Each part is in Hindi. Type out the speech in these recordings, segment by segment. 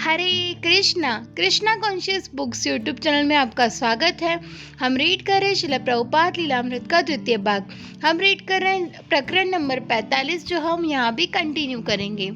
हरे Krishna Krishna conscious books YouTube channel में आपका स्वागत है। हम रीड कर रहे हैं शिला प्रभुपाद लीलामृत का द्वितीय भाग। हम रीड कर रहे हैं प्रकरण नंबर 45, जो हम यहाँ भी कंटिन्यू करेंगे।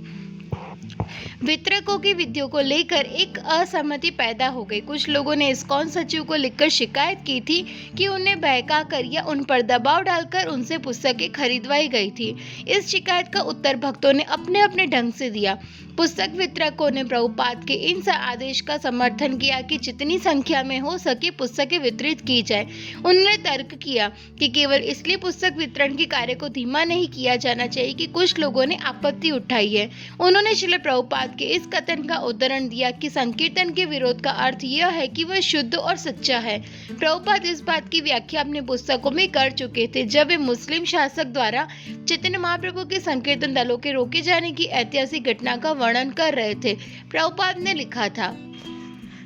वितरकों की विधियों को लेकर एक असहमति पैदा हो गई। कुछ लोगों ने इस्कॉन सचिव को लिखकर शिकायत की थी कि उन्हें बहका कर या उन पर दबाव डालकर उनसे पुस्तकें खरीदवाई गई थी। इस शिकायत का उत्तर भक्तों ने अपने अपने ढंग से दिया। पुस्तक वितरकों ने प्रभुपाद के इन आदेश का समर्थन किया कि जितनी संख्या में हो सके पुस्तकें वितरित की जाए। उन्होंने तर्क किया कि केवल इसलिए पुस्तक वितरण के कार्य को धीमा नहीं किया जाना चाहिए कि कुछ लोगों ने आपत्ति उठाई है। उन्होंने श्रील प्रभुपाद के इस कथन का उदाहरण दिया कि संकीर्तन के विरोध का अर्थ यह है कि वह शुद्ध और सच्चा है। प्रभुपाद इस बात की व्याख्या अपने पुस्तकों में कर चुके थे जब वे मुस्लिम शासक द्वारा चैतन्य महाप्रभु के संकीर्तन दलों के रोके जाने की ऐतिहासिक घटना का वर्णन कर रहे थे। प्रभुपाद ने लिखा था,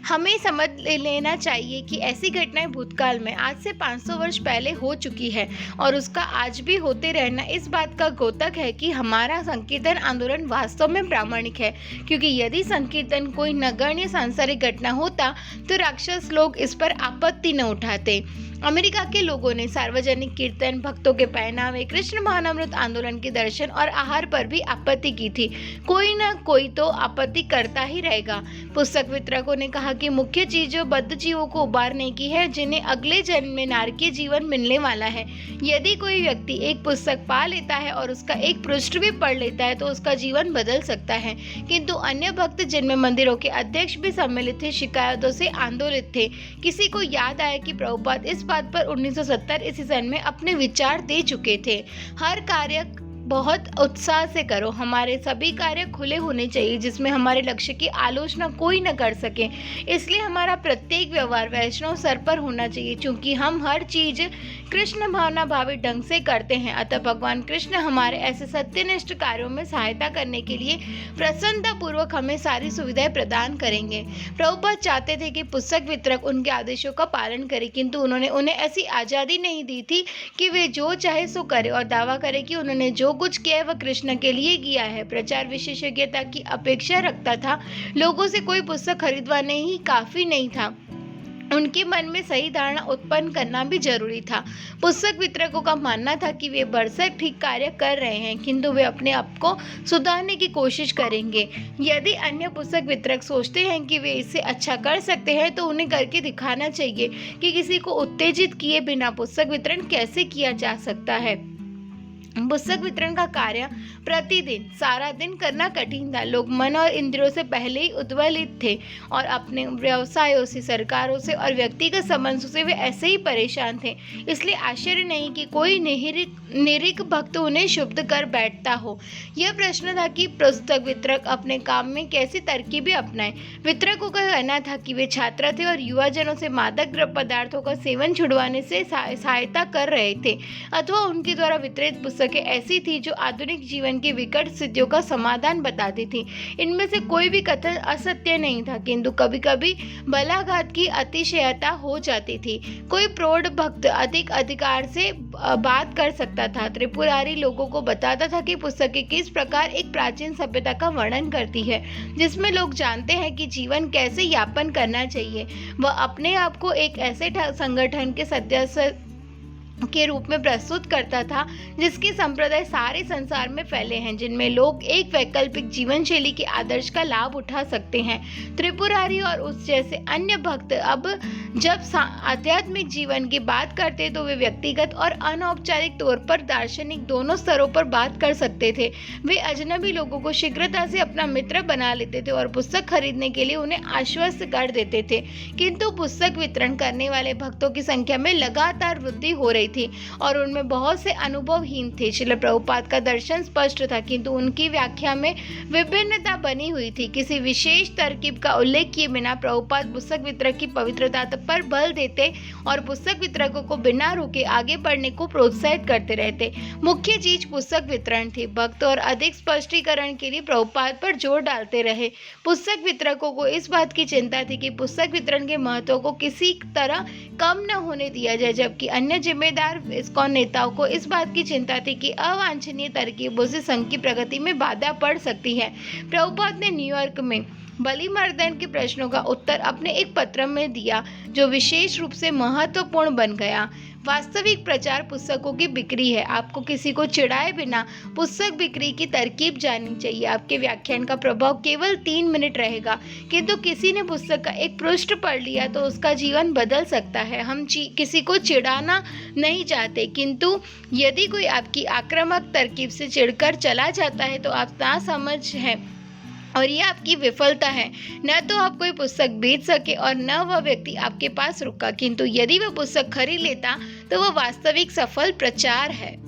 हमें समझ लेना चाहिए कि ऐसी घटनाएं भूतकाल में आज से 500 वर्ष पहले हो चुकी है और उसका आज भी होते रहना इस बात का द्योतक है कि हमारा संकीर्तन आंदोलन वास्तव में प्रामाणिक है, क्योंकि यदि संकीर्तन कोई नगण्य सांसारिक घटना होता तो राक्षस लोग इस पर आपत्ति न उठाते। अमेरिका के लोगों ने सार्वजनिक कीर्तन, भक्तों के पहनावे, कृष्ण भावनामृत आंदोलन के दर्शन और आहार पर भी आपत्ति की थी। कोई न कोई तो आपत्ति करता ही रहेगा। पुस्तक वितरकों ने कहा कि मुख्य चीज जो बद्ध जीवों को उबारने की है, जिन्हें अगले जन्म में नारकीय जीवन मिलने वाला है। यदि कोई व्यक्ति एक पुस्तक पा लेता है और उसका एक पृष्ठ भी पढ़ लेता है तो उसका जीवन बदल सकता है, किंतु अन्य भक्त, जिनमें मंदिरों के अध्यक्ष भी सम्मिलित थे, शिकायतों से आंदोलित थे। किसी को याद आया कि प्रभुपाद इस बात पर 1970 ईस्वी सन में अपने विचार दे चुके थे। हर कार्य बहुत उत्साह से करो। हमारे सभी कार्य खुले होने चाहिए जिसमें हमारे लक्ष्य की आलोचना कोई न कर सके। इसलिए हमारा प्रत्येक व्यवहार वैष्णव स्तर पर होना चाहिए, क्योंकि हम हर चीज कृष्ण भावना भावित ढंग से करते हैं। अतः भगवान कृष्ण हमारे ऐसे सत्यनिष्ठ कार्यों में सहायता करने के लिए प्रसन्नता पूर्वक हमें सारी सुविधाएं प्रदान करेंगे। प्रभुपाद चाहते थे कि पुस्तक वितरक उनके आदेशों का पालन करें, किंतु उन्होंने उन्हें ऐसी आजादी नहीं दी थी कि वे जो चाहे सो करे और दावा करे कि उन्होंने जो कुछ किया वह कृष्ण के लिए किया है। प्रचार विशेषज्ञता की अपेक्षा रखता था। लोगों से कोई पुस्तक खरीदवाने ही काफी नहीं था, उनके मन में सही धारणा उत्पन्न करना भी जरूरी था। पुस्तक वितरकों का मानना था कि वे भरसक ठीक कार्य कर रहे हैं, किंतु वे अपने आप को सुधारने की कोशिश करेंगे। यदि अन्य पुस्तक वितरक सोचते हैं कि वे इससे अच्छा कर सकते हैं तो उन्हें करके दिखाना चाहिए कि किसी को उत्तेजित किए बिना पुस्तक वितरण कैसे किया जा सकता है। पुस्तक वितरण का कार्य प्रतिदिन सारा दिन करना कठिन था। लोग मन और इंद्रियों से पहले ही उद्वेलित थे और अपने व्यवसायों से, सरकारों से और व्यक्तिगत संबंधों से वे ऐसे ही परेशान थे। इसलिए आश्चर्य नहीं कि कोई निरीक भक्त उन्हें शुद्ध कर बैठता हो। यह प्रश्न था कि पुस्तक वितरक अपने काम में कैसी तरकीबें अपनाएं। वितरकों का कहना था कि वे छात्र थे और युवाजनों से मादक पदार्थों का सेवन छुड़वाने से सहायता कर रहे थे, अथवा उनके द्वारा वितरित पुस्तकें ऐसी थी जो आधुनिक जीवन की विकट स्थितियों का समाधान बताती थी। इनमें से कोई भी कथन असत्य नहीं था, किंतु कभी कभी बलाघात की अतिशयता हो जाती थी। कोई प्रौढ़ भक्त अधिक अधिकार से बात कर सकता था। त्रिपुरारी लोगों को बताता था कि पुस्तकें किस प्रकार एक प्राचीन सभ्यता का वर्णन करती है, जिसमें लोग जानते हैं कि जीवन कैसे यापन करना चाहिए। वह अपने आप को एक ऐसे संगठन के सदस्य के रूप में प्रस्तुत करता था जिसके संप्रदाय सारे संसार में फैले हैं, जिनमें लोग एक वैकल्पिक जीवन शैली के आदर्श का लाभ उठा सकते हैं। त्रिपुरारी और उस जैसे अन्य भक्त अब जब आध्यात्मिक जीवन की बात करते तो वे व्यक्तिगत और अनौपचारिक तौर पर दार्शनिक दोनों स्तरों पर बात कर सकते थे। वे अजनबी लोगों को शीघ्रता से अपना मित्र बना लेते थे और पुस्तक खरीदने के लिए उन्हें आश्वस्त कर देते थे, किंतु पुस्तक वितरण करने वाले भक्तों की संख्या में लगातार वृद्धि हो रही थी और उनमें बहुत से अनुभवहीन थे। श्रील प्रभुपाद का दर्शन स्पष्ट था, किंतु उनकी व्याख्या में विभिन्नता बनी हुई थी। किसी विशेष तरकीब का उल्लेख किए बिना प्रभुपाद पुस्तक वितरक की पवित्रता पर बल देते और पुस्तक वितरकों को बिना रुके आगे बढ़ने को प्रोत्साहित करते रहते। मुख्य चीज पुस्तक वितरण थी। भक्त और अधिक स्पष्टीकरण के लिए प्रभुपाद पर जोर डालते रहे। पुस्तक वितरकों को इस बात की चिंता थी कि पुस्तक वितरण के महत्व को किसी तरह कम न होने दिया जाए, जबकि अन्य जिम्मेदार इस्कॉन नेताओं को इस बात की चिंता थी कि अवांछनीय तरकीबों से संघ की प्रगति में बाधा पड़ सकती है। प्रभुपाद ने न्यूयॉर्क में बलिमर्दन के प्रश्नों का उत्तर अपने एक पत्र में दिया, जो विशेष रूप से महत्वपूर्ण बन गया। वास्तविक प्रचार पुस्तकों की बिक्री है। आपको किसी को चिढ़ाए बिना पुस्तक बिक्री की तरकीब जाननी चाहिए। आपके व्याख्यान का प्रभाव केवल 3 मिनट रहेगा, किंतु किसी ने पुस्तक का एक पृष्ठ पढ़ लिया तो उसका जीवन बदल सकता है। हम किसी को चिढ़ाना नहीं चाहते, किंतु यदि कोई आपकी आक्रामक तरकीब से चिढ़कर चला जाता है तो आप नासमझ हैं और ये आपकी विफलता है। न तो आप कोई पुस्तक बेच सके और न वह व्यक्ति आपके पास रुका, किंतु यदि वह पुस्तक खरीद लेता तो वह वास्तविक सफल प्रचार है।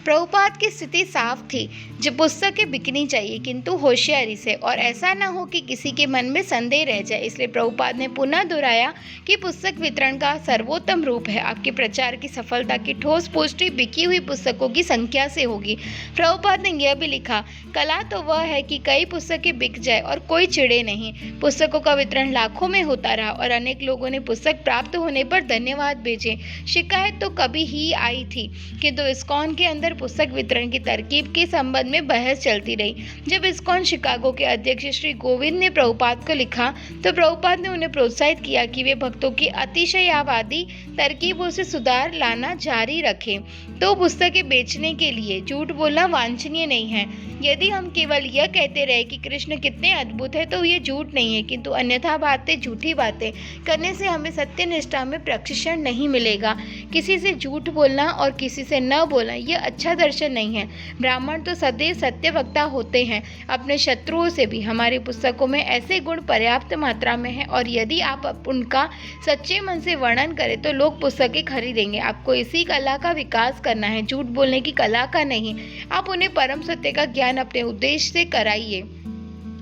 प्रभुपाद की स्थिति साफ थी, जो पुस्तकें बिकनी चाहिए किंतु होशियारी से, और ऐसा न हो कि किसी के मन में संदेह रह जाए। इसलिए प्रभुपाद ने पुनः दोहराया कि पुस्तक वितरण का सर्वोत्तम रूप है। आपके प्रचार की सफलता की ठोस पुष्टि बिकी हुई पुस्तकों की संख्या से होगी। प्रभुपाद ने यह भी लिखा, कला तो वह है कि कई पुस्तकें बिक जाए और कोई चिढ़े नहीं। पुस्तकों का वितरण लाखों में होता रहा और अनेक लोगों ने पुस्तक प्राप्त होने पर धन्यवाद भेजे। शिकायत तो कभी ही आई थी, किंतु इस्कॉन के अंदर पुस्तक वितरण की तरकीब के संबंध में बहस चलती रही। जब इस्कॉन शिकागो के अध्यक्ष श्री गोविंद ने प्रभुपाद को लिखा तो प्रभुपाद ने उन्हें प्रोत्साहित किया कि वे भक्तों की अतिशयवादी तरकीबों से सुधार लाना जारी रखें। तो पुस्तकें बेचने के लिए झूठ बोलना वांछनीय नहीं है। यदि हम केवल यह कहते रहे कि कृष्ण कितने अद्भुत है तो ये झूठ नहीं है, किंतु अन्यथा बातें, झूठी बातें करने से हमें सत्य निष्ठा में प्रशिक्षण नहीं मिलेगा। किसी से झूठ बोलना और किसी से न बोलना यह अच्छा दर्शन नहीं है। ब्राह्मण तो सदैव सत्य वक्ता होते हैं, अपने शत्रुओं से भी। हमारी पुस्तकों में ऐसे गुण पर्याप्त मात्रा में है और यदि आप उनका सच्चे मन से वर्णन करें तो लोग पुस्तकें खरीदेंगे। आपको इसी कला का विकास करना है, झूठ बोलने की कला का नहीं। आप उन्हें परम सत्य का ज्ञान अपने उद्देश्य से कराइए,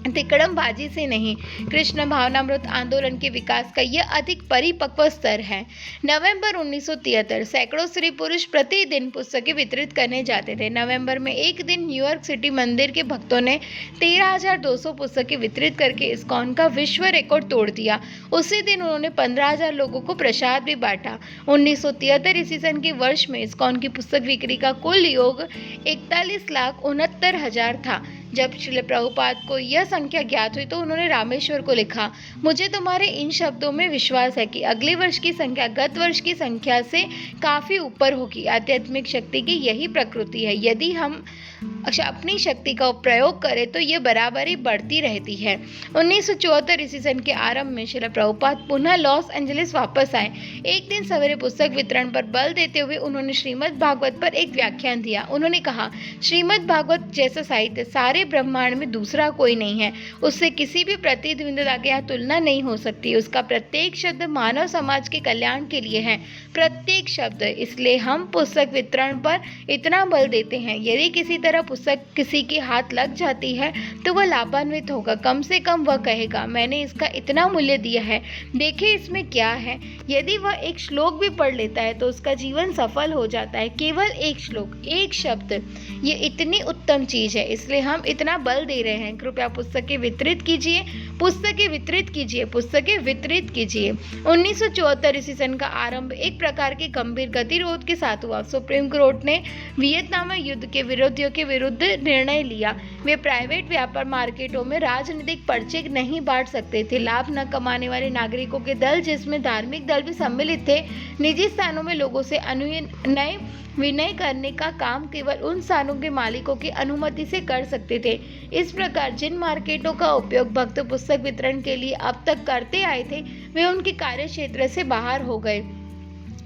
तिकड़मबाजी से नहीं। कृष्ण भावनामृत आंदोलन के विकास का यह अधिक परिपक्व स्तर है। नवंबर 1973 सैकड़ों स्त्री पुरुष प्रतिदिन पुस्तकें वितरित करने जाते थे। नवंबर में एक दिन न्यूयॉर्क सिटी मंदिर के भक्तों ने 13,200 पुस्तकें वितरित करके इस्कॉन का विश्व रिकॉर्ड तोड़ दिया। उसी दिन उन्होंने 15,000 लोगों को प्रसाद भी बांटा। 1973 ईस्वी सन के वर्ष में इस्कॉन की पुस्तक बिक्री का कुल योग 41,69,000 था। जब श्रील प्रभुपाद को यह संख्या ज्ञात हुई तो उन्होंने रामेश्वर को लिखा, मुझे तुम्हारे इन शब्दों में विश्वास है कि अगले वर्ष की संख्या गत वर्ष की संख्या से काफ़ी ऊपर होगी। आध्यात्मिक शक्ति की यही प्रकृति है। यदि हम अपनी शक्ति का प्रयोग करें तो ये बराबरी बढ़ती रहती है। 1974 ईस्वी सन के आरंभ में श्रील प्रभुपाद पुनः लॉस एंजलिस वापस आए। एक दिन सवेरे पुस्तक वितरण पर बल देते हुए उन्होंने श्रीमद् भागवत पर एक व्याख्यान दिया। उन्होंने कहा, श्रीमद् भागवत जैसा साहित्य सारे ब्रह्मांड में दूसरा कोई नहीं है। उससे किसी भी प्रतिद्वंद्विता की यहाँ तुलना नहीं हो सकती। उसका प्रत्येक शब्द मानव समाज के कल्याण के लिए है, प्रत्येक शब्द। इसलिए हम पुस्तक वितरण पर इतना बल देते हैं। यदि किसी तरह पुस्तक किसी के हाथ लग जाती है तो वह लाभान्वित होगा। कम से कम वह कहेगा, मैंने इसका इतना मूल्य दिया है, देखिए इसमें क्या है। यदि वह एक श्लोक भी पढ़ लेता है तो उसका जीवन सफल हो जाता है। केवल एक श्लोक, एक शब्द, ये इतनी उत्तम चीज है, इसलिए हम इतना बल दे रहे हैं। कृपया पुस्तकें वितरित कीजिए, पुस्तकें वितरित कीजिए, पुस्तकें वितरित कीजिए। 1974 ईस्वी सन का आरंभ एक प्रकार के गंभीर गतिरोध के साथ हुआ। सुप्रीम कोर्ट ने वियतनाम युद्ध के विरोधियों के विरुद्ध निर्णय लिया। वे प्राइवेट व्यापार मार्केटों में राजनीतिक पर्चे नहीं बांट सकते थे। लाभ न कमाने वाले नागरिकों के दल, जिसमें धार्मिक दल भी सम्मिलित थे, निजी स्थानों में लोगों से अनुनय विनय करने का काम केवल उन स्थानों के मालिकों की अनुमति से कर सकते थे। इस प्रकार जिन मार्केटों का उपयोग भक्त पुस्तक वितरण के लिए अब तक करते आए थे, वे उनके कार्य क्षेत्र से बाहर हो गए।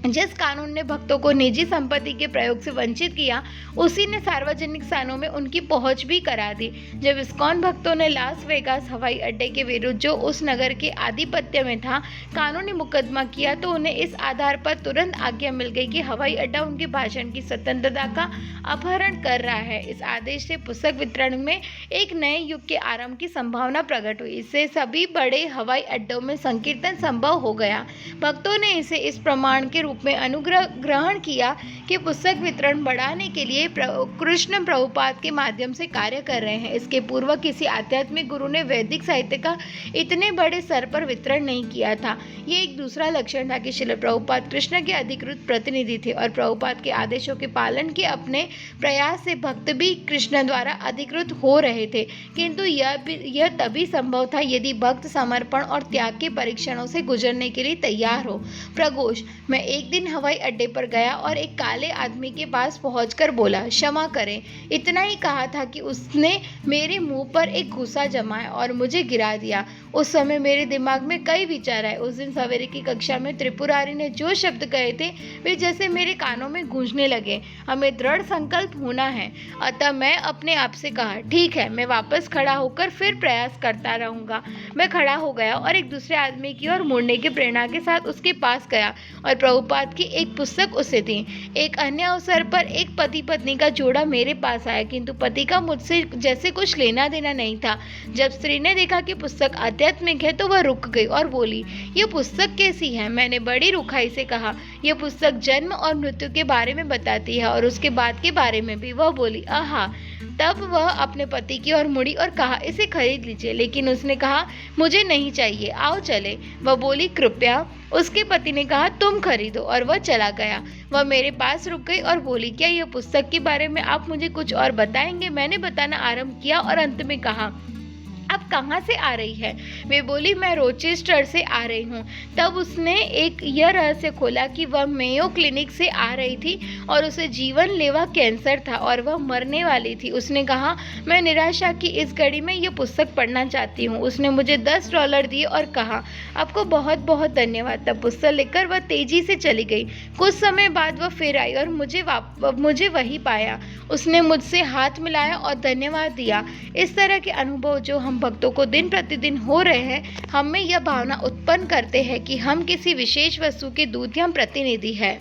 जिस कानून ने भक्तों को निजी संपत्ति के प्रयोग से वंचित किया, उसी ने सार्वजनिक स्थानों में उनकी पहुंच भी करा दी। जब इस्कॉन भक्तों ने लास वेगास हवाई अड्डे के विरुद्ध, जो उस नगर के आधिपत्य में था, कानूनी मुकदमा किया तो उन्हें इस आधार पर तुरंत आज्ञा मिल गई कि हवाई अड्डा उनके भाषण की स्वतंत्रता का अपहरण कर रहा है। इस आदेश से पुस्तक वितरण में एक नए युग के आरंभ की संभावना प्रकट हुई। इससे सभी बड़े हवाई अड्डों में संकीर्तन संभव हो गया। भक्तों ने इसे इस प्रमाण के रूप में अनुग्रह ग्रहण किया कि पुस्तक वितरण बढ़ाने के लिए कृष्ण प्रभुपाद के माध्यम से कार्य कर रहे हैं। इसके पूर्व किसी आध्यात्मिक गुरु ने वैदिक साहित्य का इतने बड़े स्तर पर वितरण नहीं किया था। ये एक दूसरा लक्षण था कि श्रील प्रभुपाद कृष्ण के अधिकृत प्रतिनिधि थे और प्रभुपाद के आदेशों के पालन के अपने प्रयास से भक्त भी कृष्ण द्वारा अधिकृत हो रहे थे। किंतु यह तभी संभव था यदि भक्त समर्पण और त्याग के परीक्षणों से गुजरने के लिए तैयार हो। प्रघोष, मैं एक दिन हवाई अड्डे पर गया और एक काले आदमी के पास पहुंचकर बोला, क्षमा करें। इतना ही कहा था कि उसने मेरे मुंह पर एक घूंसा जमाया और मुझे गिरा दिया। उस समय मेरे दिमाग में कई विचार आए। उस दिन सवेरे की कक्षा में त्रिपुरारी ने जो शब्द कहे थे वे जैसे मेरे कानों में गूंजने लगे। हमें दृढ़ संकल्प होना है। अतः मैं अपने आप से कहा, ठीक है, मैं वापस खड़ा होकर फिर प्रयास करता रहूंगा। मैं खड़ा हो गया और एक दूसरे आदमी की ओर मुड़ने की प्रेरणा के साथ उसके पास गया और प्रभुपाद की एक पुस्तक उसे दी। एक अन्य अवसर पर एक पति पत्नी का जोड़ा मेरे पास आया, किंतु पति का मुझसे जैसे कुछ लेना देना नहीं था। जब स्त्री ने देखा कि पुस्तक आध्यात्मिक है तो वह रुक गई और बोली, यह पुस्तक कैसी है? मैंने बड़ी रुखाई से कहा, यह पुस्तक जन्म और मृत्यु के बारे में बताती है और उसके बाद के बारे में भी। वह बोली, आहा। तब वह अपने पति की ओर मुड़ी और कहा, इसे खरीद लीजिए। लेकिन उसने कहा, मुझे नहीं चाहिए, आओ चले। वह बोली, कृपया। उसके पति ने कहा, तुम खरीदो, और वह चला गया। वह मेरे पास रुक गई और बोली, क्या यह पुस्तक के बारे में आप मुझे कुछ और बताएंगे? मैंने बताना आरंभ किया और अंत में कहा, अब कहाँ से आ रही है? वे बोली, मैं रोचेस्टर से आ रही हूँ। तब उसने एक यह रहस्य खोला कि वह मेयो क्लिनिक से आ रही थी और उसे जीवनलेवा कैंसर था और वह मरने वाली थी। उसने कहा, मैं निराशा की इस घड़ी में यह पुस्तक पढ़ना चाहती हूँ। उसने मुझे $10 दिए और कहा, आपको बहुत बहुत धन्यवाद। तब पुस्तक लेकर वह तेजी से चली गई। कुछ समय बाद वह फिर आई और मुझे वही पाया। उसने मुझसे हाथ मिलाया और धन्यवाद दिया। इस तरह के अनुभव जो हम भक्तों को दिन प्रतिदिन हो रहे हैं, हमें यह भावना उत्पन्न करते हैं कि हम किसी विशेष वस्तु के दूत या प्रतिनिधि हैं।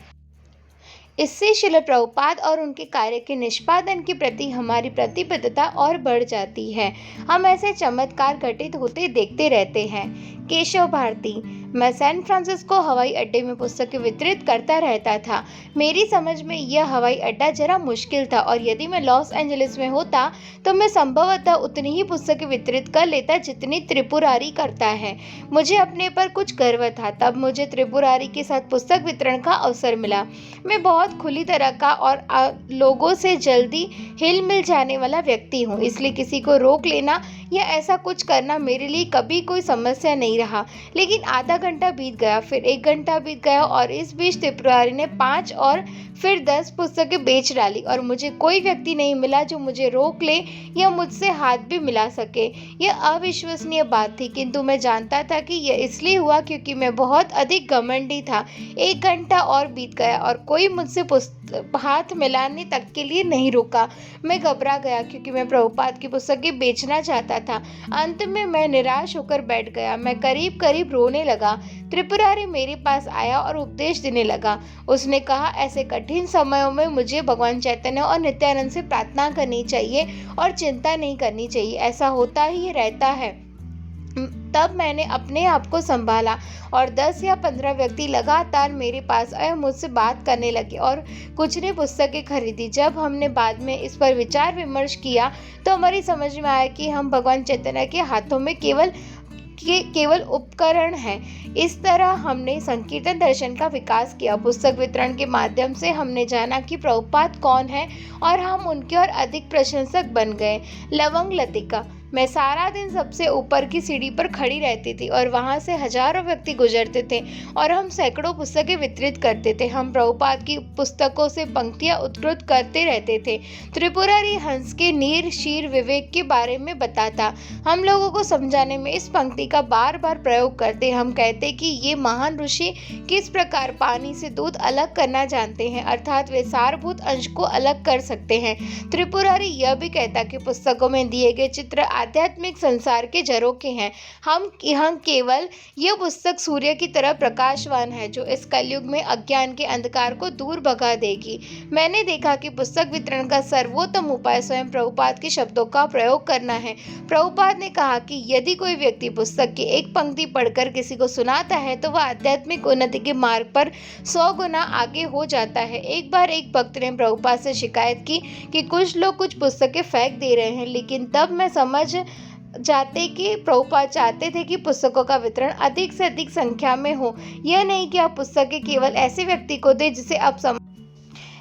इससे श्रील प्रभुपाद और उनके कार्य के निष्पादन के प्रति हमारी प्रतिबद्धता और बढ़ जाती है। हम ऐसे चमत्कार घटित होते देखते रहते हैं। केशव भारती, मैं सैन फ्रांसिस्को हवाई अड्डे में पुस्तकें वितरित करता रहता था। मेरी समझ में यह हवाई अड्डा जरा मुश्किल था और यदि मैं लॉस एंजलिस में होता तो मैं संभवतः उतनी ही पुस्तकें वितरित कर लेता जितनी त्रिपुरारी करता है। मुझे अपने पर कुछ गर्व था। तब मुझे त्रिपुरारी के साथ पुस्तक वितरण का अवसर मिला। मैं बहुत खुली तरह का और लोगों से जल्दी हिल मिल जाने वाला व्यक्ति हूँ, इसलिए किसी को रोक लेना या ऐसा कुछ करना मेरे लिए कभी कोई समस्या नहीं रहा। लेकिन आधा घंटा बीत गया, फिर 1 घंटा बीत गया और इस बीच त्रिपुरारी ने 5 और फिर 10 पुस्तकें बेच डाली और मुझे कोई व्यक्ति नहीं मिला जो मुझे रोक ले या मुझसे हाथ भी मिला सके। यह अविश्वसनीय बात थी, किंतु मैं जानता था कि यह इसलिए हुआ क्योंकि मैं बहुत अधिक घमंडी था। 1 घंटा और बीत गया और कोई मुझसे हाथ मिलाने तक के लिए नहीं रुका। मैं घबरा गया क्योंकि मैं प्रभुपाद की पुस्तकें बेचना चाहता था। अंत में मैं निराश होकर बैठ गया। मैं करीब करीब रोने लगा। त्रिपुरारी मेरे पास आया और उपदेश देने लगा। उसने कहा, ऐसे कठिन समयों में मुझे भगवान चैतन्य और नित्यानंद से प्रार्थना करनी चाहिए और चिंता नहीं करनी चाहिए। ऐसा होता ही रहता है। तब मैंने अपने आप को संभाला और 10 या 15 व्यक्ति लगातार मेरे पास आए, मुझसे बात करने लगे और कुछ ने पुस्तकें खरीदी। जब हमने बाद में इस पर विचार विमर्श किया तो हमारी समझ में आया कि हम भगवान चैतन्य के हाथों में केवल उपकरण है। इस तरह हमने संकीर्तन दर्शन का विकास किया। पुस्तक वितरण के माध्यम से हमने जाना कि प्रभुपाद कौन है और हम उनके और अधिक प्रशंसक बन गए। लवंग लतिका, मैं सारा दिन सबसे ऊपर की सीढ़ी पर खड़ी रहती थी और वहां से हजारों व्यक्ति गुजरते थे और हम सैकड़ों पुस्तकें वितरित करते थे। हम प्रभुपाद की पुस्तकों से पंक्तियां उद्धृत करते रहते थे। त्रिपुरारी हंस के नीर शीर विवेक के बारे में बताता। हम लोगों को समझाने में इस पंक्ति का बार बार प्रयोग करते। हम कहते कि ये महान ऋषि किस प्रकार पानी से दूध अलग करना जानते हैं, अर्थात वे सारभूत अंश को अलग कर सकते हैं। त्रिपुरारी यह भी कहता कि पुस्तकों में दिए गए चित्र आध्यात्मिक संसार के झरोखे हैं। हम केवल यह पुस्तक सूर्य की तरह प्रकाशवान है जो इस कलयुग में अज्ञान के अंधकार को दूर भगा देगी। मैंने देखा कि पुस्तक वितरण का सर्वोत्तम उपाय स्वयं प्रभुपाद के शब्दों का प्रयोग करना है। प्रभुपाद ने कहा कि यदि कोई व्यक्ति पुस्तक की एक पंक्ति पढ़कर किसी को सुनाता है तो वह आध्यात्मिक उन्नति के मार्ग पर 100 गुना आगे हो जाता है। एक बार एक भक्त ने प्रभुपाद से शिकायत की कि कुछ लोग कुछ पुस्तकें फेंक दे रहे हैं, लेकिन तब मैं समझ जाते कि प्रभुपाद चाहते थे कि पुस्तकों का वितरण अधिक से अधिक संख्या में हो। यह नहीं कि आप पुस्तकें केवल ऐसे व्यक्ति को दें जिसे आप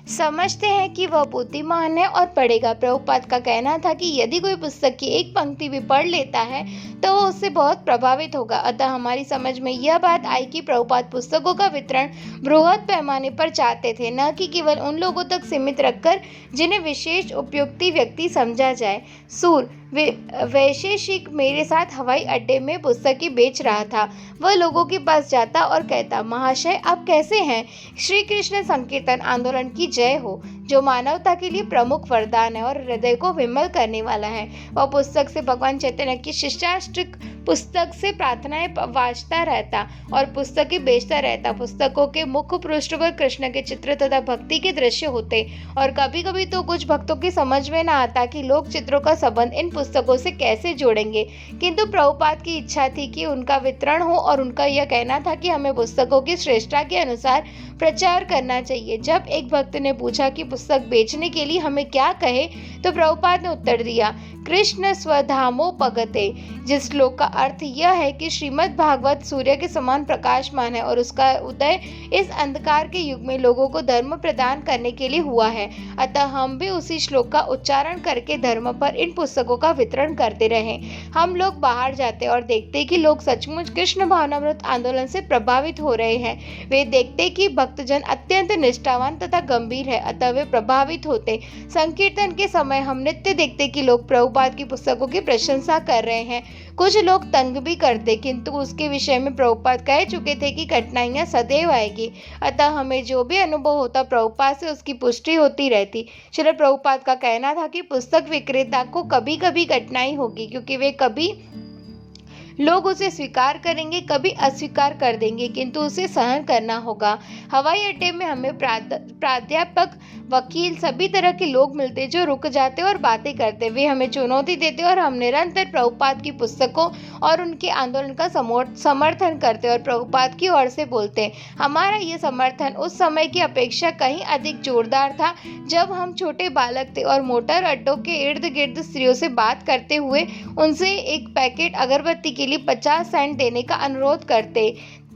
समझते हैं कि वह बुद्धिमान है और पढ़ेगा। प्रभुपाद का कहना था कि यदि कोई पुस्तक की एक पंक्ति भी पढ़ लेता है तो वो उससे बहुत प्रभावित होगा। अतः हमारी समझ में यह बात आई कि प्रभुपाद पुस्तकों का वितरण बृहद पैमाने पर चाहते थे, न कि केवल उन लोगों तक सीमित रखकर जिन्हें विशेष उपयुक्ति व्यक्ति समझा जाए। सूर वैशेषिक मेरे साथ हवाई अड्डे में पुस्तकें बेच रहा था। वह लोगों के पास जाता और कहता, महाशय आप कैसे हैं? श्री कृष्ण संकीर्तन आंदोलन की जय हो, जो मानवता के लिए प्रमुख वरदान है और हृदय को विमल करने वाला है। वह पुस्तक से भगवान चैतन्य की शिष्टाष्टक पुस्तक से प्रार्थनाएं वाचता रहता और पुस्तकें बेचता रहता। पुस्तकों के मुख्य पृष्ठ पर कृष्ण के चित्र तथा भक्ति के दृश्य होते और कभी कभी तो कुछ भक्तों की समझ में न आता कि लोग चित्रों का संबंध इन पुस्तकों से कैसे जोड़ेंगे, किंतु प्रभुपाद की इच्छा थी कि उनका वितरण हो और उनका यह कहना था कि हमें पुस्तकों की श्रेष्ठता के अनुसार प्रचार करना चाहिए। जब एक भक्त ने पूछा कि पुस्तक बेचने के लिए हमें क्या कहे, तो प्रभुपाद ने उत्तर दिया, कृष्ण स्वधामोपगते, जिस श्लोक का अर्थ यह है कि श्रीमद् भागवत सूर्य के समान प्रकाशमान है और उसका उदय इस अंधकार के युग में लोगों को धर्म प्रदान करने के लिए हुआ है। अतः हम भी उसी श्लोक का उच्चारण करके धर्म पर इन पुस्तकों का वितरण करते रहे। हम लोग बाहर जाते और देखते कि लोग सचमुच कृष्ण भावनामृत आंदोलन से प्रभावित हो रहे हैं। वे देखते कि भक्तजन अत्यंत निष्ठावान तथा गंभीर है, अतः वे प्रभावित होते। संकीर्तन के समय हम नित्य देखते कि लोग प्रभुपाद की पुस्तकों की प्रशंसा कर रहे हैं। कुछ लोग तंग भी करते, किंतु उसके विषय में प्रभुपाद कह चुके थे कि कठिनाइयां सदैव आएगी। अतः हमें जो भी अनुभव होता प्रभुपाद से उसकी पुष्टि होती रहती। श्रील प्रभुपाद का कहना था कि पुस्तक विक्रेता को कभी कभी कठिनाई होगी, क्योंकि वे कभी लोग उसे स्वीकार करेंगे, कभी अस्वीकार कर देंगे, किंतु उसे सहन करना होगा। हवाई अड्डे में हमें प्राध्यापक, वकील, सभी तरह के लोग मिलते जो रुक जाते और बातें करते। वे हमें चुनौती देते और हम निरंतर प्रभुपाद की पुस्तकों और उनके आंदोलन का समर्थन करते और प्रभुपाद की ओर से बोलते। हमारा ये समर्थन उस समय की अपेक्षा कहीं अधिक जोरदार था जब हम छोटे बालक थे और मोटर अड्डों के इर्द गिर्द स्त्रियों से बात करते हुए उनसे एक पैकेट अगरबत्ती के लिए 50 सेंट देने का अनुरोध करते।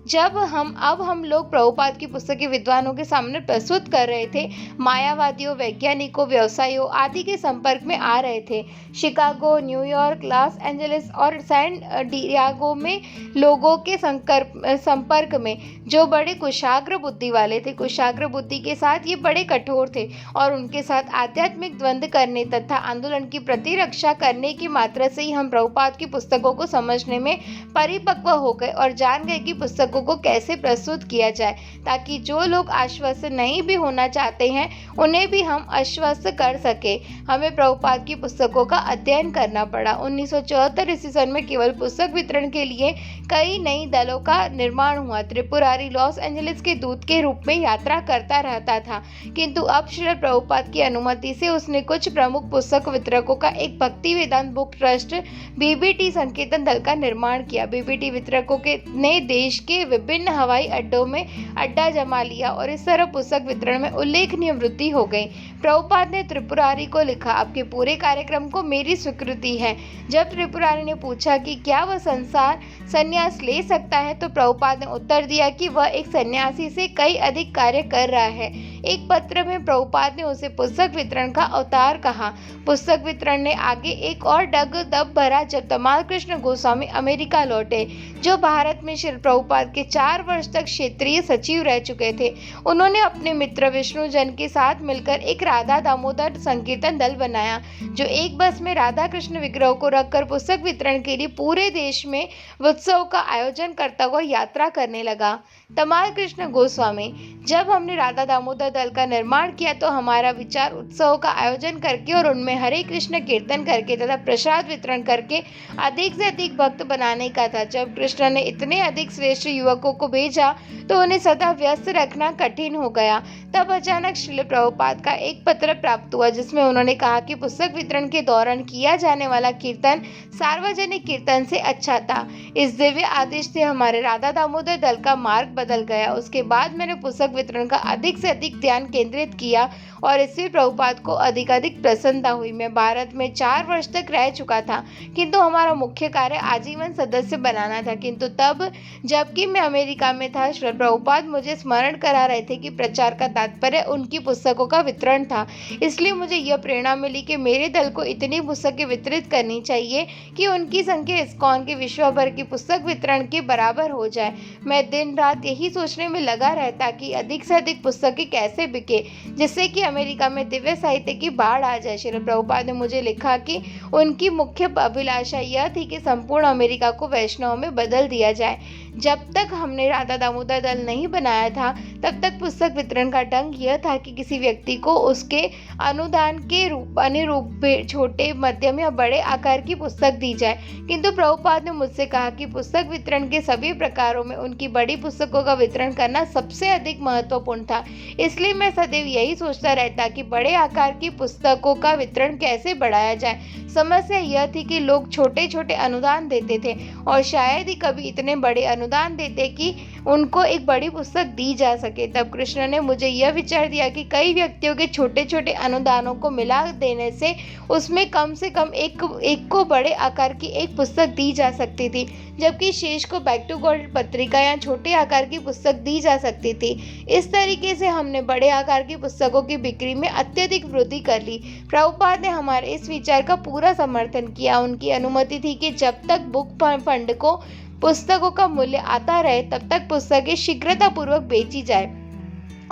अब हम लोग प्रभुपाद की पुस्तकें विद्वानों के सामने प्रस्तुत कर रहे थे, मायावादियों, वैज्ञानिकों, व्यवसायियों आदि के संपर्क में आ रहे थे। शिकागो, न्यूयॉर्क, लॉस एंजलिस और सैन डियागो में लोगों के संपर्क में जो बड़े कुशाग्र बुद्धि वाले थे। कुशाग्र बुद्धि के साथ ये बड़े कठोर थे और उनके साथ आध्यात्मिक द्वंद्व करने तथा आंदोलन की प्रतिरक्षा करने की मात्रा से ही हम प्रभुपाद की पुस्तकों को समझने में परिपक्व हो गए और जान गए कि पुस्तकों को कैसे प्रस्तुत किया जाए, ताकि जो लोग आश्वस्त नहीं भी होना चाहते हैं उन्हें भी हम आश्वस्त कर सके। हमें प्रभुपाद की पुस्तकों का अध्ययन करना पड़ा। 1974 ईस्वी सन में केवल पुस्तक वितरण के लिए कई नई दलों का निर्माण हुआ। त्रिपुरारी लॉस एंजलिस के दूत के रूप में यात्रा करता रहता था, किंतु अब श्री प्रभुपाद की अनुमति से उसने कुछ प्रमुख पुस्तक वितरकों का एक भक्ति वेदांत बुक ट्रस्ट बीबीटी संकीर्तन दल का निर्माण किया। बीबीटी वितरकों ने देश के विभिन्न हवाई अड्डों में अड्डा जमा लिया और इस तरह पुस्तक वितरण में उल्लेखनीय वृद्धि हो गई। प्रभुपाद ने त्रिपुरारी को लिखा, आपके पूरे कार्यक्रम को मेरी स्वीकृति है। जब त्रिपुरारी ने पूछा कि क्या वह संन्यास ले सकता है, तो प्रभुपाद ने उत्तर दिया कि वह एक सन्यासी से कई अधिक कार्य कर रहा है। एक पत्र में प्रभुपाद ने उसे पुस्तक वितरण का अवतार कहा। पुस्तक वितरण ने आगे एक और दब भरा जब तमाल कृष्ण गोस्वामी अमेरिका लौटे, जो भारत में श्री प्रभुपाद के 4 वर्ष तक क्षेत्रीय सचिव रह चुके थे। उन्होंने अपने मित्र विष्णु जन के साथ मिलकर एक राधा दामोदर संकीर्तन दल बनाया, जो एक बस में राधा कृष्ण विग्रह को रखकर पुस्तक वितरण के लिए पूरे देश में उत्सव का आयोजन करता हुआ यात्रा करने लगा। तमाल कृष्ण गोस्वामी। जब हमने राधा दामोदर दल का निर्माण किया तो हमारा विचार उत्सव का आयोजन करके और उनमें हरे कृष्ण कीर्तन करके तथा प्रसाद वितरण करके अधिक से अधिक भक्त बनाने का था। जब कृष्ण ने इतने अधिक श्रेष्ठ युवकों को भेजा तो उन्हें सदा व्यस्त रखना कठिन हो गया। तब अचानक श्रील प्रभुपाद का एक पत्र प्राप्त हुआ जिसमें उन्होंने कहा कि पुस्तक वितरण के दौरान किया जाने वाला कीर्तन सार्वजनिक कीर्तन से अच्छा था। इस दिव्य आदेश से हमारे राधा दामोदर दल का मार्ग बदल गया। उसके बाद मैंने पुस्तक वितरण का अधिक से अधिक ध्यान केंद्रित किया और इससे प्रभुपाद को अधिक प्रसन्नता हुई। मैं भारत में 4 वर्ष तक रह चुका था, किंतु हमारा मुख्य कार्य आजीवन सदस्य बनाना था। किंतु तब जबकि मैं अमेरिका में था, श्री प्रभुपाद मुझे स्मरण करा रहे थे कि प्रचार का तात्पर्य उनकी पुस्तकों का वितरण था। इसलिए मुझे यह प्रेरणा मिली कि मेरे दल को इतनी पुस्तकें वितरित करनी चाहिए कि उनकी संख्या इस्कॉन के विश्व भर की पुस्तक वितरण के बराबर हो जाए। मैं दिन रात यही सोचने में लगा रहता कि अधिक से अधिक पुस्तकें कैसे बिके, जिससे कि अमेरिका में दिव्य साहित्य की बाढ़ आ जाए। श्री प्रभुपाद ने मुझे लिखा कि उनकी मुख्य अभिलाषा यह थी कि संपूर्ण अमेरिका को वैष्णव में बदल दिया जाए। जब तक हमने राधा दामोदर दल नहीं बनाया था तब तक पुस्तक वितरण का ढंग यह था कि किसी व्यक्ति को उसके अनुदान के अनुरूप छोटे, मध्यम या बड़े आकार की पुस्तक दी जाए। किंतु प्रभुपाद ने मुझसे कहा कि पुस्तक वितरण के सभी प्रकारों में उनकी बड़ी पुस्तकों का वितरण करना सबसे अधिक महत्वपूर्ण था। इसलिए मैं सदैव यही सोचता रहता कि बड़े आकार की पुस्तकों का वितरण कैसे बढ़ाया जाए। समस्या यह थी कि लोग छोटे छोटे अनुदान देते थे और शायद ही कभी इतने बड़े अनुदान देते कि उनको एक बड़ी पुस्तक दी जा सके। तब कृष्ण ने मुझे यह विचार दिया कि कई व्यक्तियों के छोटे छोटे अनुदानों को मिला देने से उसमें कम से कम एक को बड़े आकार की एक पुस्तक दी जा सकती थी, जबकि शेष को बैक टू गॉड पत्रिका या छोटे आकार की पुस्तक दी जा सकती थी। इस तरीके से हमने बड़े आकार की पुस्तकों की बिक्री में अत्यधिक वृद्धि कर ली। प्रभुपाद ने हमारे इस विचार का पूरा समर्थन किया। उनकी अनुमति थी कि जब तक बुक फंड को पुस्तकों का मूल्य आता रहे तब तक पुस्तकें शीघ्रतापूर्वक बेची जाए।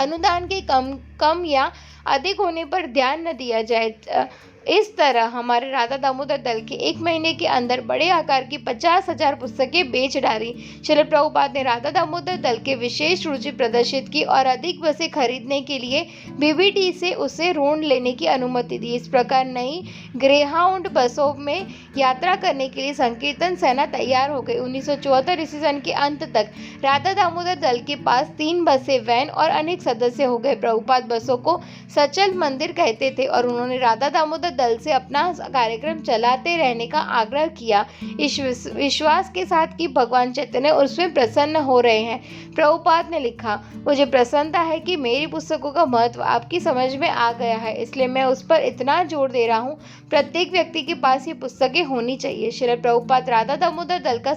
अनुदान के कम या अधिक होने पर ध्यान न दिया जाए। इस तरह हमारे राधा दामोदर दल के 1 महीने के अंदर बड़े आकार की 50,000 पुस्तकें बेच डाली। श्रील प्रभुपाद ने राधा दामोदर दल के विशेष रुचि प्रदर्शित की और अधिक बसें खरीदने के लिए बीबीटी से उसे ऋण लेने की अनुमति दी। इस प्रकार नई ग्रेहाउंड बसों में यात्रा करने के लिए संकीर्तन सेना तैयार हो गई। 1974 ईस्वी सन के अंत तक राधा दामोदर दल के पास 3 बसें, वैन और अनेक सदस्य हो गए। प्रभुपाद बसों को सचल मंदिर कहते थे और उन्होंने राधा दामोदर दल से अपना कार्यक्रम चलाते रहने का आग्रह किया, इस विश्वास के साथ कि भगवान चैतन्य उसमें प्रसन्न हो रहे हैं। प्रभुपाद ने लिखा, मुझे प्रसन्नता है कि मेरी पुस्तकों का महत्व आपकी समझ में आ गया है, इसलिए मैं उस पर इतना जोर दे रहा हूँ। प्रत्येक व्यक्ति के पास ये पुस्तकें होनी चाहिए। श्रील प्रभुपाद राधा दामोदर दल का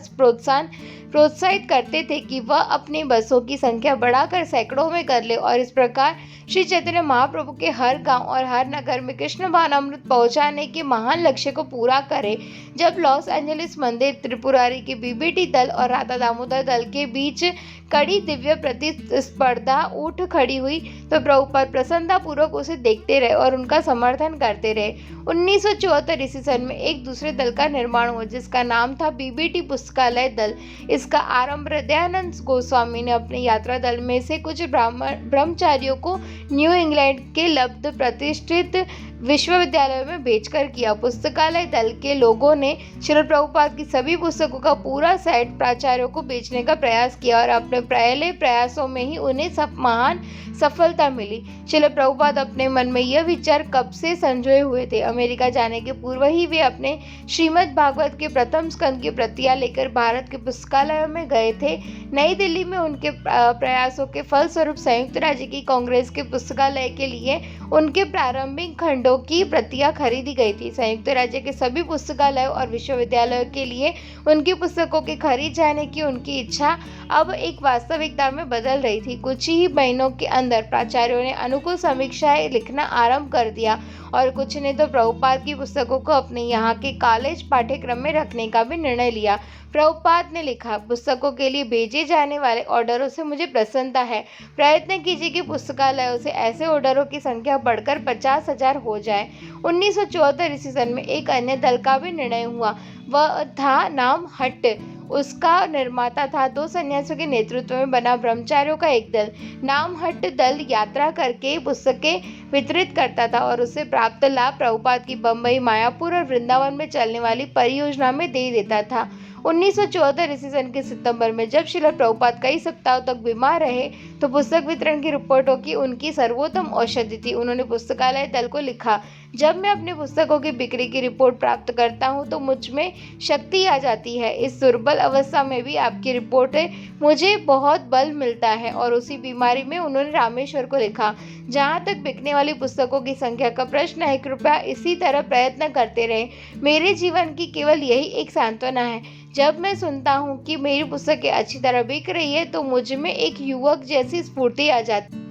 प्रोत्साहित करते थे कि वह अपनी बसों की संख्या बढ़ाकर सैकड़ों में कर ले और इस प्रकार श्री चैतन्य महाप्रभु के हर गांव और हर नगर में कृष्ण भावनामृत पहुंचाने के महान लक्ष्य को पूरा करे। जब लॉस एंजलिस मंदिर त्रिपुरारी के बीबीटी दल और राधा दामोदर दल के बीच कड़ी दिव्य प्रतिस्पर्धा उठ खड़ी हुई तो प्रभुपाद प्रसन्नतापूर्वक उसे देखते रहे और उनका समर्थन करते रहे। 1974 ईस्वी सन में एक दूसरे दल का निर्माण हुआ जिसका नाम था बीबीटी पुस्तकालय दल। इसका आरंभ हृदयानंद गोस्वामी ने अपने यात्रा दल में से कुछ ब्रह्मचारियों को न्यू इंग्लैंड के लब्ध प्रतिष्ठित विश्वविद्यालय में बेचकर किया। पुस्तकालय दल के लोगों ने श्रील प्रभुपाद की सभी पुस्तकों का पूरा सेट प्राचार्यों को बेचने का प्रयास किया और अपने पहले प्रयासों में ही उन्हें महान सफलता मिली। श्रील प्रभुपाद अपने मन में यह विचार कब से संजोए हुए थे। अमेरिका जाने के पूर्व ही वे अपने श्रीमद् भागवत के प्रथम स्कंद की प्रतियां लेकर भारत के पुस्तकालयों में गए थे। नई दिल्ली में उनके प्रयासों के फलस्वरूप संयुक्त राज्य की कांग्रेस के पुस्तकालय के लिए उनके प्रारंभिक खंडों की प्रतियां खरीदी गई थी। संयुक्त राज्य के सभी पुस्तकालयों और विश्वविद्यालयों के लिए उनकी पुस्तकों के खरीद जाने की उनकी इच्छा अब एक वास्तविकता में बदल रही थी। कुछ ही महीनों के अंदर प्राचार्यों ने अनुकूल समीक्षाएं लिखना आरंभ कर दिया और कुछ ने तो प्रभुपाद की पुस्तकों को अपने यहाँ के कॉलेज पाठ्यक्रम में रखने का भी निर्णय लिया। प्रभुपाद ने लिखा, पुस्तकों के लिए भेजे जाने वाले ऑर्डरों से मुझे प्रसन्नता है। प्रयत्न कीजिए कि पुस्तकालयों से ऐसे ऑर्डरों की संख्या बढ़कर 50,000 हो जाए। 1974 ईस्वी सन में एक अन्य दल का भी निर्णय हुआ, वह था नाम हट्ट। उसका निर्माता था। 2 सन्यासियों के नेतृत्व में बना ब्रह्मचारियों का एक दल नामहट्ट दल यात्रा करके पुस्तकें वितरित करता था और उससे प्राप्त लाभ प्रभुपाद की बम्बई, मायापुर और वृंदावन में चलने वाली परियोजना में दे देता था। 1974 ईस्वी सन के सितंबर में जब श्रील प्रभुपाद कई सप्ताहों तक बीमार रहे तो पुस्तक वितरण की रिपोर्टों की उनकी सर्वोत्तम औषधि थी। उन्होंने पुस्तकालय दल को लिखा, जब मैं अपनी पुस्तकों की बिक्री की रिपोर्ट प्राप्त करता हूं तो मुझ में शक्ति आ जाती है। इस दुर्बल अवस्था में भी आपकी रिपोर्टें मुझे बहुत बल मिलता है। और उसी बीमारी में उन्होंने रामेश्वर को लिखा, जहां तक बिकने वाली पुस्तकों की संख्या का प्रश्न है, कृपया इसी तरह प्रयत्न करते रहे। मेरे जीवन की केवल यही एक सांत्वना है। जब मैं सुनता हूँ कि मेरी पुस्तकें अच्छी तरह बिक रही है तो मुझ में एक युवक जैसी स्फूर्ति आ जाती।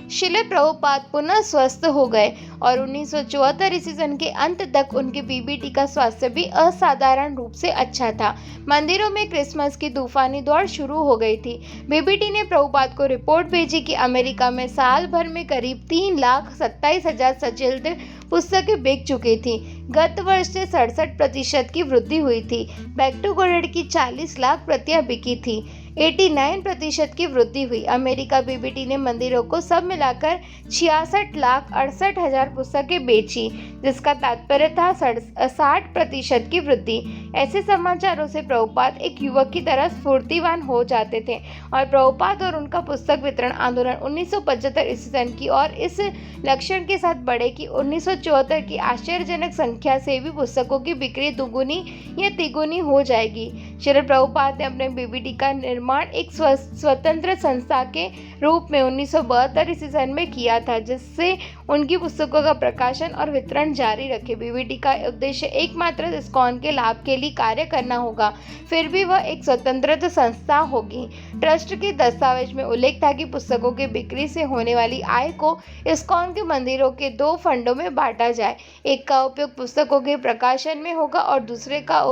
श्रील प्रभुपाद पुनः स्वस्थ हो गए और 1974 ईस्वी सन के अंत तक उनके बीबीटी का स्वास्थ्य भी असाधारण रूप से अच्छा था। मंदिरों में क्रिसमस की तूफानी दौड़ शुरू हो गई थी। बीबीटी ने प्रभुपाद को रिपोर्ट भेजी कि अमेरिका में साल भर में करीब 3,27,000 सचित्र पुस्तकें बिक चुकी थी। गत वर्ष से 67% की वृद्धि हुई थी। बैक टू गोल्ड की 40 लाख प्रतियां बिकी थी। 89% की वृद्धि हुई। अमेरिका बीबीटी ने मंदिरों को सब मिलाकर 66,68,000 पुस्तकें बेची, जिसका तात्पर्य था 60% की वृद्धि। ऐसे समाचारों से प्रभुपाद एक युवक की तरह स्फूर्तिवान हो जाते थे और प्रभुपाद और उनका पुस्तक वितरण आंदोलन 1975 ईस्वी सन की और इस लक्षण के साथ बढ़े कि 1974 की आश्चर्यजनक संख्या से भी पुस्तकों की बिक्री दुगुनी या तिगुनी हो जाएगी। श्रील प्रभुपाद ने अपने बीबीटी का निर्माण एक स्वतंत्र संस्था के रूप में 1972 ईस्वी सन में किया था, जिससे उनकी पुस्तकों का प्रकाशन और वितरण जारी रखे। बीबीटी का उद्देश्य एकमात्र इस्कॉन के लाभ के लिए कार्य करना होगा, फिर भी वह एक स्वतंत्र संस्था होगी। ट्रस्ट के दस्तावेज में उल्लेख था कि पुस्तकों की बिक्री से होने वाली आय को इस्कॉन के मंदिरों के 2 फंडों में बांटा जाए। एक का उपयोग पुस्तकों के प्रकाशन में होगा और दूसरे का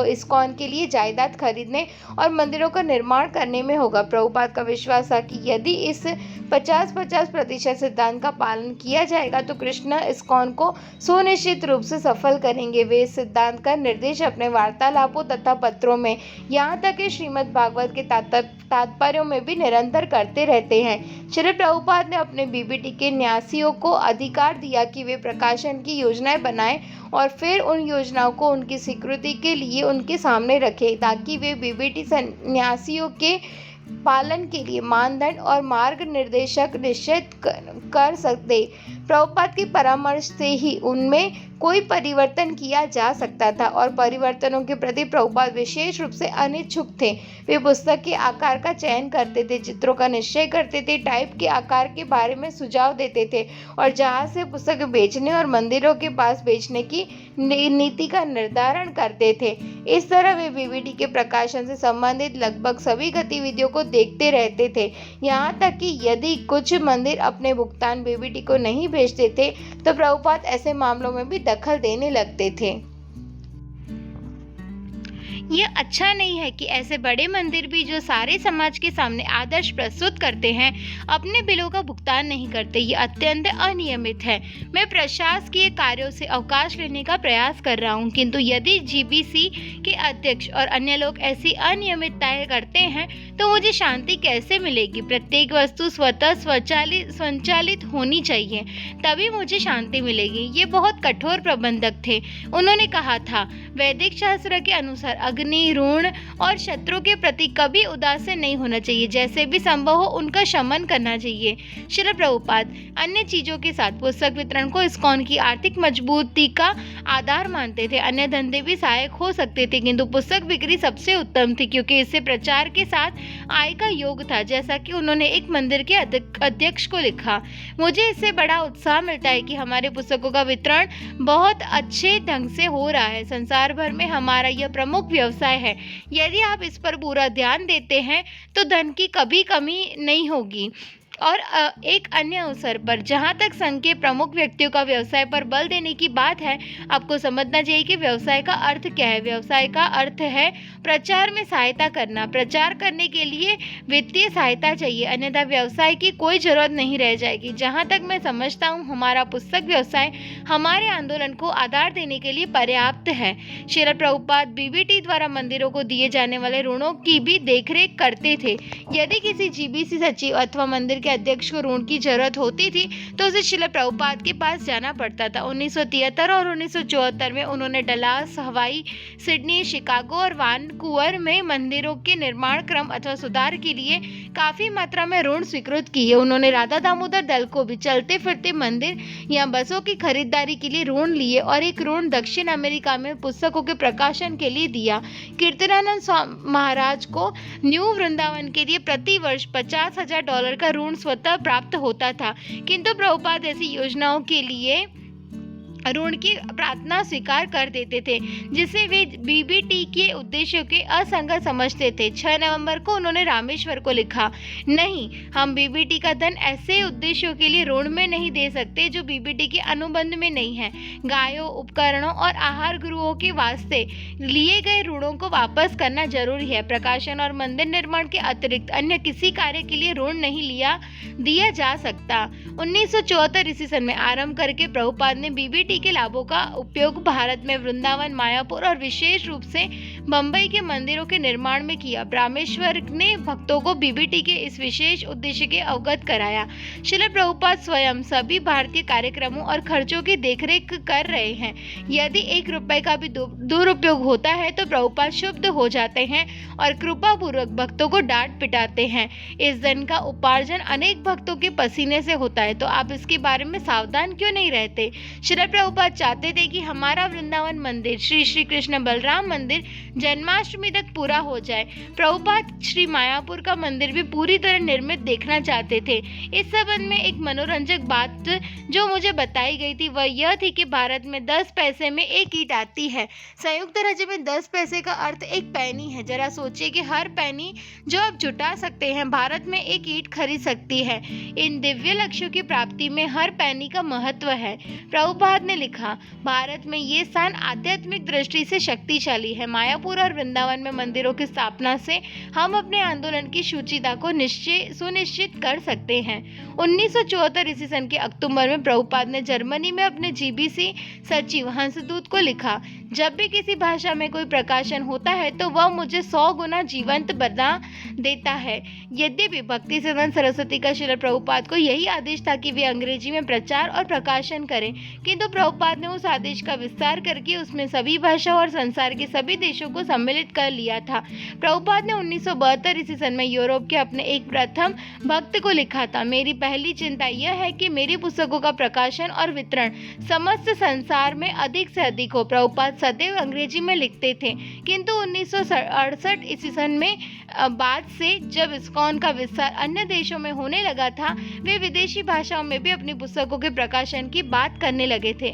इस्कॉन के लिए जायदाद खरीदने और मंदिरों का निर्माण करने में होगा। प्रभुपाद का विश्वास था कि यदि इस 50-50% सिद्धांत का पालन किया जाएगा तो कृष्ण इस्कॉन को सुनिश्चित रूप से सफल करेंगे। वे इस सिद्धांत का निर्देश अपने वार्तालापों तथा पत्रों में, यहाँ तक कि श्रीमद् भागवत के तात्पर्यों में भी निरंतर करते रहते हैं। श्री प्रभुपाद ने अपने बीबीटी के न्यासियों को अधिकार दिया कि वे प्रकाशन की योजनाएं बनाएं और फिर उन योजनाओं को उनकी स्वीकृति के लिए उनके सामने रखें, ताकि वे बीबीटी सन्यासियों के पालन के लिए मानदंड और मार्ग निर्देशक निश्चित कर सकते। प्रभुपाद के परामर्श से ही उनमें कोई परिवर्तन किया जा सकता था और परिवर्तनों के प्रति प्रभुपाद विशेष रूप से अनिच्छुक थे। वे पुस्तक के आकार का चयन करते थे, चित्रों का निश्चय करते थे, टाइप के आकार के बारे में सुझाव देते थे और जहां से पुस्तक बेचने और मंदिरों के पास बेचने की नीति का निर्धारण करते थे। इस तरह वे बीबीटी के प्रकाशन से संबंधित लगभग सभी गतिविधियों को देखते रहते थे। यहाँ तक कि यदि कुछ मंदिर अपने भुगतान बीबीटी को नहीं भेजते थे तो प्रभुपाद ऐसे मामलों में भी दखल देने लगते थे। ये अच्छा नहीं है कि ऐसे बड़े मंदिर भी जो सारे समाज के सामने आदर्श प्रस्तुत करते हैं, अपने बिलों का भुगतान नहीं करते। ये अत्यंत अनियमित है। मैं प्रशासकीय कार्यों से अवकाश लेने का प्रयास कर रहा हूँ, किंतु यदि जीबीसी के अध्यक्ष और अन्य लोग ऐसी अनियमितताएं करते हैं तो मुझे शांति कैसे मिलेगी? प्रत्येक वस्तु स्वतः संचालित होनी चाहिए, तभी मुझे शांति मिलेगी। ये बहुत कठोर प्रबंधक थे। उन्होंने कहा था, वैदिक शास्त्र के अनुसार अग्नि, ऋण और शत्रु के प्रति कभी उदासीन नहीं होना चाहिए। जैसे भी संभव हो उनका शमन करना चाहिए। श्रील प्रभुपाद अन्य चीजों के साथ पुस्तक वितरण को इस्कॉन की आर्थिक मजबूती का आधार मानते थे। अन्य धंधे भी सहायक हो सकते थे, किंतु पुस्तक बिक्री सबसे उत्तम थी क्योंकि इससे प्रचार के साथ आय का योग था। जैसा कि उन्होंने एक मंदिर के अध्यक्ष को लिखा, मुझे इससे बड़ा उत्साह मिलता है कि हमारे पुस्तकों का वितरण बहुत अच्छे ढंग से हो रहा है। संसार भर में हमारा यह प्रमुख व्यवसाय है। यदि आप इस पर पूरा ध्यान देते हैं तो धन की कभी कमी नहीं होगी। और एक अन्य अवसर पर जहां तक संघ के प्रमुख व्यक्तियों का व्यवसाय पर बल देने की बात है, आपको समझना चाहिए कि व्यवसाय का अर्थ क्या है। व्यवसाय का अर्थ है प्रचार में सहायता करना। प्रचार करने के लिए वित्तीय सहायता चाहिए, अन्यथा व्यवसाय की कोई जरूरत नहीं रह जाएगी। जहां तक मैं समझता हूं, हमारा पुस्तक व्यवसाय हमारे आंदोलन को आधार देने के लिए पर्याप्त है। श्रील प्रभुपाद बीबीटी द्वारा मंदिरों को दिए जाने वाले ऋणों की भी देखरेख करते थे। यदि किसी जीबीसी सचिव अथवा मंदिर के अध्यक्ष को ऋण की जरूरत होती थी तो उसे श्रील प्रभुपाद के पास जाना पड़ता था। 1973 और 1974 में उन्होंने डलास, हवाई, सिडनी, शिकागो और वानकूवर में मंदिरों के निर्माण क्रम अथवा सुधार के लिए काफी मात्रा में ऋण स्वीकृत किए। उन्होंने राधा दामोदर दल को भी चलते फिरते मंदिर या बसों की खरीदारी के लिए ऋण लिए और एक ऋण दक्षिण अमेरिका में पुस्तकों के प्रकाशन के लिए दिया। कीर्तनानंद महाराज को न्यू वृंदावन के लिए प्रति वर्ष $50,000 का ऋण स्वतः प्राप्त होता था, किंतु प्रभुपाद ऐसी योजनाओं के लिए ऋण की प्रार्थना स्वीकार कर देते थे जिसे वे बीबीटी के उद्देश्यों के असंगत समझते थे। 6 नवंबर को उन्होंने रामेश्वर को लिखा, नहीं, हम बीबीटी का धन ऐसे उद्देश्यों के लिए ऋण में नहीं दे सकते जो बीबीटी के अनुबंध में नहीं है। गायों, उपकरणों और आहार गृहों के वास्ते लिए गए ऋणों को वापस करना जरूरी है। प्रकाशन और मंदिर निर्माण के अतिरिक्त अन्य किसी कार्य के लिए ऋण नहीं दिया जा सकता। 1974 ईस्वी सन में आरंभ करके प्रभुपाद ने बीबीटी के लाभों का उपयोग भारत में वृंदावन, मायापुर और विशेष रूप से बंबई के मंदिरों के निर्माण में किया। रामेश्वर ने भक्तों को बीबीटी के इस विशेष उद्देश्य के अवगत कराया। श्रील प्रभुपाद स्वयं सभी भारतीय कार्यक्रमों और खर्चों की देखरेख कर रहे हैं। यदि ₹1 का भी दुरुपयोग होता है तो प्रभुपाद क्षुब्ध हो जाते हैं और कृपा पूर्वक भक्तों को डांट पिटाते हैं। इस धन का उपार्जन अनेक भक्तों के पसीने से होता है, तो आप इसके बारे में सावधान क्यों नहीं रहते? श्रील प्रभुपाद चाहते थे कि हमारा वृंदावन मंदिर, श्री कृष्ण बलराम मंदिर जन्माष्टमी तक पूरा हो जाए। प्रभुपाद श्री मायापुर का मंदिर भी पूरी तरह निर्मित देखना चाहते थे। इस संबंध में एक मनोरंजक बात जो मुझे बताई गई थी वह यह थी कि भारत में 10 पैसे में एक ईंट आती है। संयुक्त राज्य में 10 पैसे का अर्थ एक पैनी है। जरा सोचिए कि हर पैनी जो आप जुटा सकते हैं भारत में एक ईंट खरीद सकती है। इन दिव्य लक्ष्यों की प्राप्ति में हर पैनी का महत्व है। प्रभुपाद ने लिखा, भारत में ये स्थान आध्यात्मिक दृष्टि से शक्तिशाली है। मायापुर और वृंदावन में मंदिरों की स्थापना से हम अपने आंदोलन की शुचिता को सुनिश्चित कर सकते हैं। 1974 ईस्वी सन के अक्टूबर में प्रभुपाद ने जर्मनी में अपने जीबीसी सचिव हंसदूत को लिखा, जब भी किसी भाषा में कोई प्रकाशन होता है तो वह मुझे 100 गुना जीवंत बना देता है। यद्यपि भक्ति सदन सरस्वती का श्रील प्रभुपाद को यही आदेश था कि वे अंग्रेजी में प्रचार और प्रकाशन करें, किंतु प्रभुपाद ने उस आदेश का विस्तार करके उसमें सभी भाषाओं और संसार के सभी देशों को सम्मिलित कर लिया था। प्रभुपाद ने 1972 ईस्वी सन में यूरोप के अपने एक प्रथम भक्त को लिखा था, मेरी पहली चिंता यह है कि मेरी पुस्तकों का प्रकाशन और वितरण समस्त संसार में अधिक से अधिक हो। प्रभुपाद सदैव अंग्रेजी में लिखते थे, किंतु 1968 ईस्वी सन में बाद से जब इस्कॉन का विस्तार अन्य देशों में होने लगा था, वे विदेशी भाषाओं में भी अपनी पुस्तकों के प्रकाशन की बात करने लगे थे।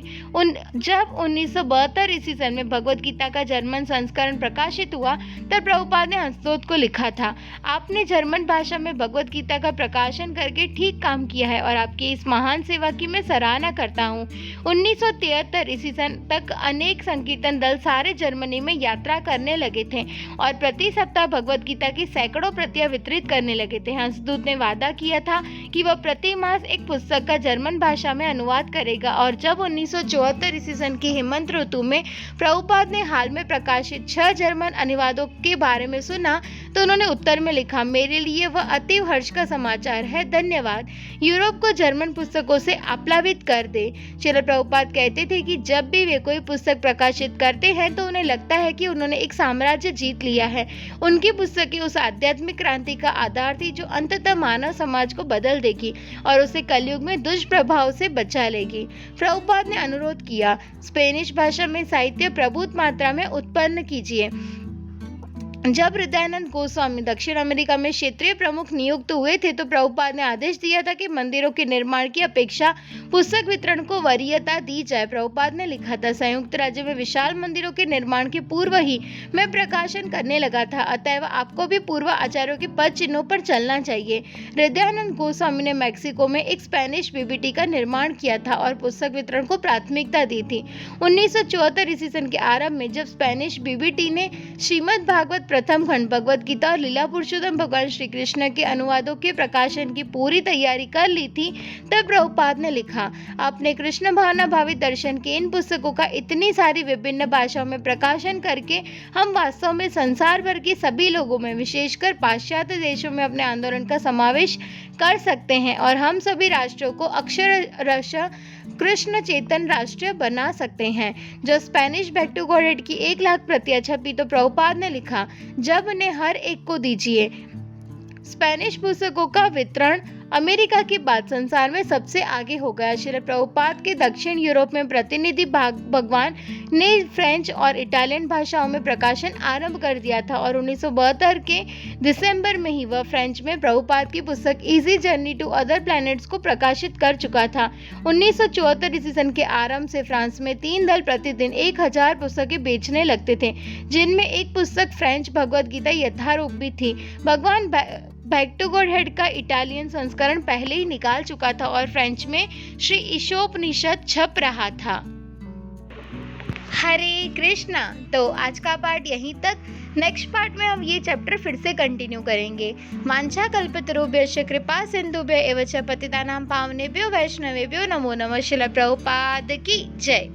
जब 1972 ईस्वी सन में भगवत गीता का जर्मन संस्करण प्रकाशित हुआ तब प्रभुपाद ने हंसदूत को लिखा था, आपने जर्मन भाषा में भगवत गीता का प्रकाशन करके ठीक काम किया है और आपकी इस महान सेवा की मैं सराहना करता हूँ। 1973 ईस्वी सन तक अनेक संकीर्तन दल सारे जर्मनी में यात्रा करने लगे थे और प्रति सप्ताह भगवत गीता की सैकड़ों प्रतियां वितरित करने लगे थे। हंसदूत ने वादा किया था कि वह प्रति मास एक पुस्तक का जर्मन भाषा में अनुवाद करेगा और जब 1974 ईस्वी सन की हेमंत ऋतु में प्रभुपाद ने हाल में प्रकाशित 6 जर्मन अनुवादों के बारे में सुना तो उन्होंने उत्तर में लिखा, मेरे लिए वह अति हर्ष का समाचार है, धन्यवाद। यूरोप को जर्मन पुस्तकों से आप्लावित कर दे। श्रील प्रभुपाद कहते थे कि जब भी वे कोई पुस्तक प्रकाशित करते हैं तो उन्हें लगता है कि उन्होंने एक साम्राज्य जीत लिया है। उनकी पुस्तकें उस आध्यात्मिक क्रांति का आधार थी जो अंततः मानव समाज को बदल देगी और उसे कलयुग में दुष्प्रभाव से बचा लेगी। प्रभुपाद ने अनुरोध किया, स्पेनिश भाषा में साहित्य प्रभुत मात्रा में उत्पन्न कीजिए। जब हृदयानंद गोस्वामी दक्षिण अमेरिका में क्षेत्रीय प्रमुख नियुक्त हुए थे तो प्रभुपाद ने आदेश दिया था कि मंदिरों के निर्माण की अपेक्षा पुस्तक वितरण को वरीयता दी जाए। प्रभुपाद ने लिखा था, संयुक्त राज्य में विशाल मंदिरों के निर्माण के पूर्व ही मैं प्रकाशन करने लगा था, अतएव आपको भी पूर्व आचार्यों के पद चिन्हों पर चलना चाहिए। हृदयानंद गोस्वामी ने मैक्सिको में एक स्पेनिश बीबीटी का निर्माण किया था और पुस्तक वितरण को प्राथमिकता दी थी। 1974 ईस्वी सन के आरंभ में जब स्पेनिश बीबीटी ने श्रीमद् भागवत प्रथम खंड, भगवद गीता और लीला पुरुषोत्तम भगवान श्री कृष्ण के अनुवादों के प्रकाशन की पूरी तैयारी कर ली थी, तब प्रभुपाद ने लिखा, अपने कृष्ण भावना भावित दर्शन के इन पुस्तकों का इतनी सारी विभिन्न भाषाओं में प्रकाशन करके हम वास्तव में संसार भर के सभी लोगों में, विशेषकर पाश्चात्य देशों में अपने आंदोलन का समावेश कर सकते हैं और हम सभी राष्ट्रों को अक्षरशः कृष्ण चेतन राष्ट्र बना सकते हैं। जो स्पेनिश बैक टू गॉड की 1 लाख प्रतियां छपी तो प्रभुपाद ने लिखा, जब उन्हें हर एक को दीजिए। स्पेनिश पुस्तकों का वितरण अमेरिका के बाद संसार में सबसे आगे हो गया। श्रील प्रभुपाद के दक्षिण यूरोप में प्रतिनिधि भगवान ने फ्रेंच और इटालियन भाषाओं में प्रकाशन आरंभ कर दिया था और 1972 के दिसंबर में ही वह फ्रेंच में प्रभुपाद की पुस्तक easy journey to other planets को प्रकाशित कर चुका था। 1974 ईस्वी सन के आरंभ से फ्रांस में 3 दल प्रतिदिन 1000 पुस्तकें बेचने लगते थे, जिनमें एक पुस्तक फ्रेंच भगवद गीता यथारूप भी थी। भगवान बैक टू गॉड का इटालियन संस्करण पहले ही निकाल चुका था और फ्रेंच में श्री ईशोपनिषद छप रहा था। हरे कृष्णा। तो आज का पार्ट यहीं तक। नेक्स्ट पार्ट में हम ये चैप्टर फिर से कंटिन्यू करेंगे। वांछा कल्पतरुभ्यश्च कृपा सिंधुभ्य एव च पतितानां पावनेभ्यो वैष्णवेभ्यो नमो नमः। श्रील प्रभुपाद की जय।